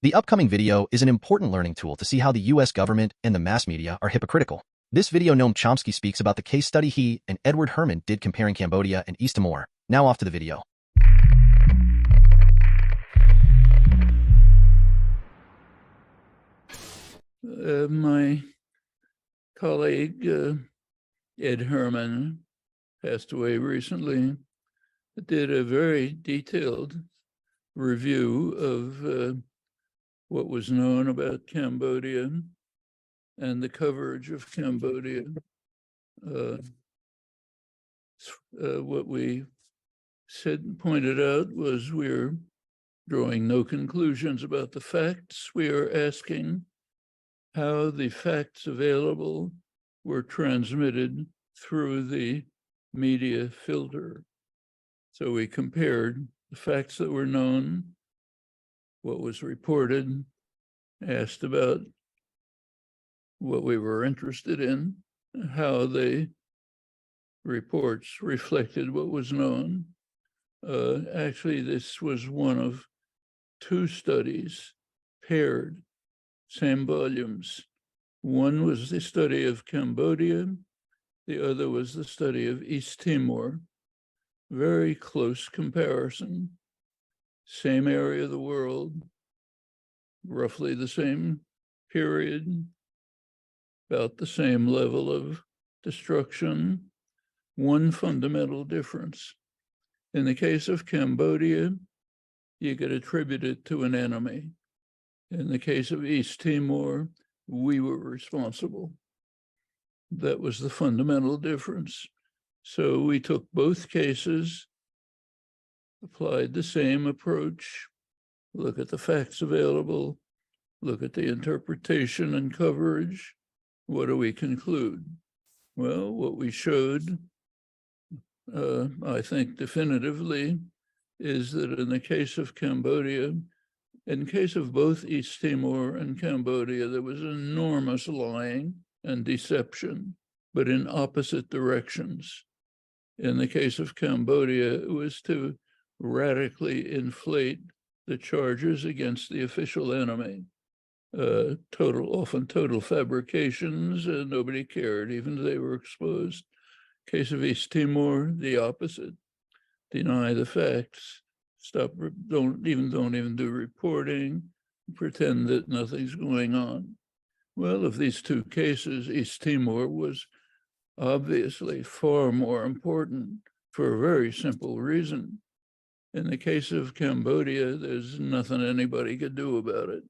The upcoming video is an important learning tool to see how the US government and the mass media are hypocritical. This video, Noam Chomsky speaks about the case study he and Edward Herman did comparing Cambodia and East Timor. Now off to the video. My colleague, Ed Herman, passed away recently, did a very detailed review of what was known about Cambodia and the coverage of Cambodia. What we pointed out was we're drawing no conclusions about the facts. We are asking how the facts available were transmitted through the media filter. So we compared the facts that were known, what was reported, asked about what we were interested in, how the reports reflected what was known. Actually, this was one of two studies, paired, same volumes. One was the study of Cambodia, the other was the study of East Timor. Very close comparison, same area of the world, roughly the same period, about the same level of destruction. One fundamental difference. In the case of Cambodia, you could attribute it to an enemy. In the case of East Timor, we were responsible. That was the fundamental difference. So we took both cases, applied the same approach, look at the facts available, look at the interpretation and coverage. What do we conclude? Well, what we showed, I think definitively, is that in the case of Cambodia, in case of both East Timor and Cambodia, there was enormous lying and deception, but in opposite directions. In the case of Cambodia, it was to radically inflate the charges against the official enemy. Often total fabrications, nobody cared, even though they were exposed. Case of East Timor, the opposite. Deny the facts, don't even do reporting, pretend that nothing's going on. Well, of these two cases, East Timor was obviously far more important for a very simple reason. In the case of Cambodia, there's nothing anybody could do about it.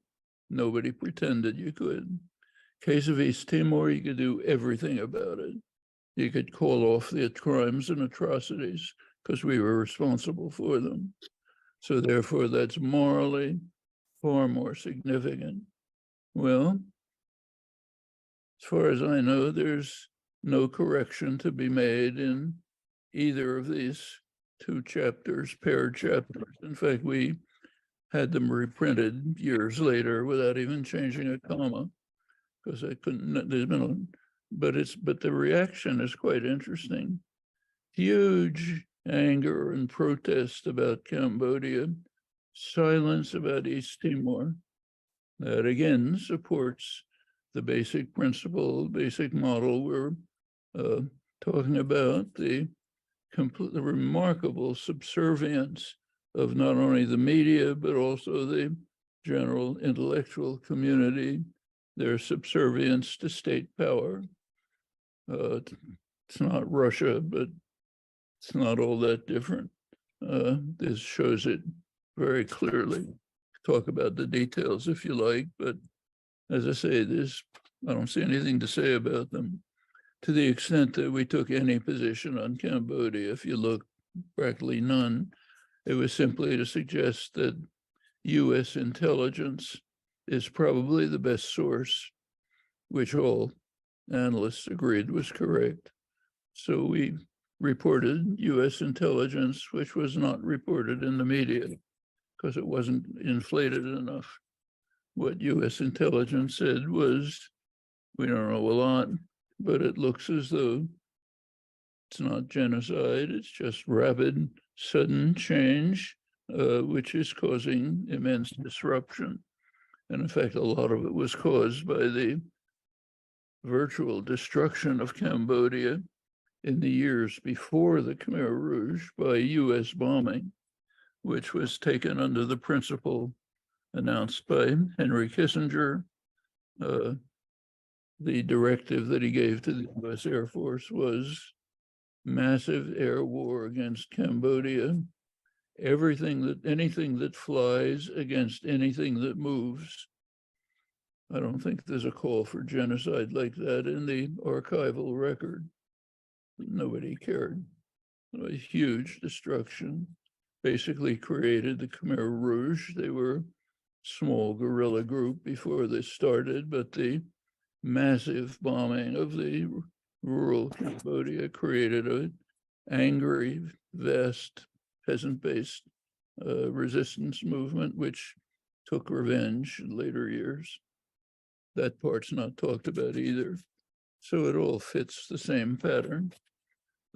Nobody pretended you could. Case of East Timor, you could do everything about it. You could call off the crimes and atrocities because we were responsible for them. So therefore, that's morally far more significant. Well, as far as I know, there's no correction to be made in either of these two chapters, paired chapters. In fact, we had them reprinted years later without even changing a comma, because I couldn't, but the reaction is quite interesting. Huge anger and protest about Cambodia, silence about East Timor. That again supports the basic principle, basic model we're talking about, the remarkable subservience of not only the media, but also the general intellectual community, their subservience to state power. It's not Russia, but it's not all that different. This shows it very clearly. Talk about the details if you like, but as I say, I don't see anything to say about them. To the extent that we took any position on Cambodia, if you look, practically none, it was simply to suggest that US intelligence is probably the best source, which all analysts agreed was correct. So we reported US intelligence, which was not reported in the media because it wasn't inflated enough. What US intelligence said was, we don't know a lot, but it looks as though it's not genocide, it's just rapid, sudden change, which is causing immense disruption. And in fact, a lot of it was caused by the virtual destruction of Cambodia in the years before the Khmer Rouge by U.S. bombing, which was taken under the principle announced by Henry Kissinger. The directive that he gave to the U.S. Air Force was massive air war against Cambodia. Anything that flies against anything that moves. I don't think there's a call for genocide like that in the archival record. Nobody cared. A huge destruction basically created the Khmer Rouge. They were a small guerrilla group before this started, but the massive bombing of the rural Cambodia created an angry, vast, peasant-based resistance movement, which took revenge in later years. That part's not talked about either. So it all fits the same pattern.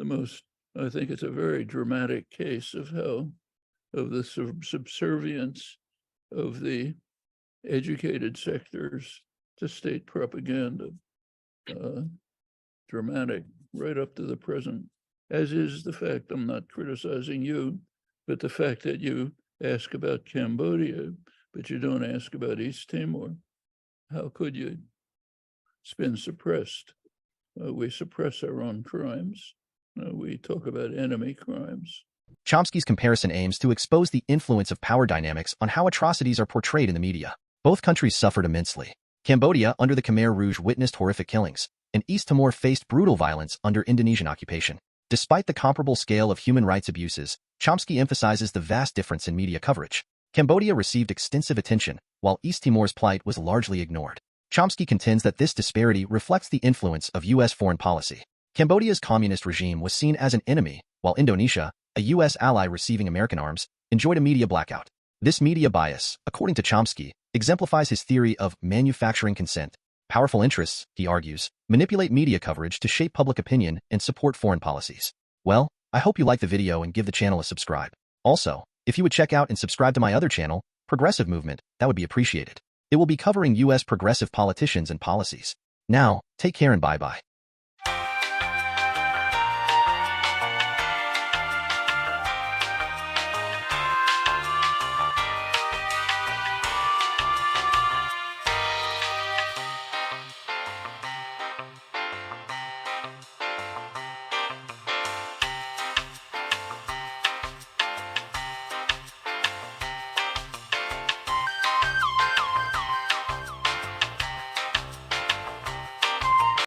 I think it's a very dramatic case of the subservience of the educated sectors to state propaganda. Dramatic right up to the present, as is the fact, I'm not criticizing you, but the fact that you ask about Cambodia, but you don't ask about East Timor. How could you? It's been suppressed. We suppress our own crimes. We talk about enemy crimes. Chomsky's comparison aims to expose the influence of power dynamics on how atrocities are portrayed in the media. Both countries suffered immensely. Cambodia, under the Khmer Rouge, witnessed horrific killings, and East Timor faced brutal violence under Indonesian occupation. Despite the comparable scale of human rights abuses, Chomsky emphasizes the vast difference in media coverage. Cambodia received extensive attention, while East Timor's plight was largely ignored. Chomsky contends that this disparity reflects the influence of U.S. foreign policy. Cambodia's communist regime was seen as an enemy, while Indonesia, a U.S. ally receiving American arms, enjoyed a media blackout. This media bias, according to Chomsky, exemplifies his theory of manufacturing consent. Powerful interests, he argues, manipulate media coverage to shape public opinion and support foreign policies. Well, I hope you like the video and give the channel a subscribe. Also, if you would check out and subscribe to my other channel, Progressive Movement, that would be appreciated. It will be covering U.S. progressive politicians and policies. Now, take care and bye-bye.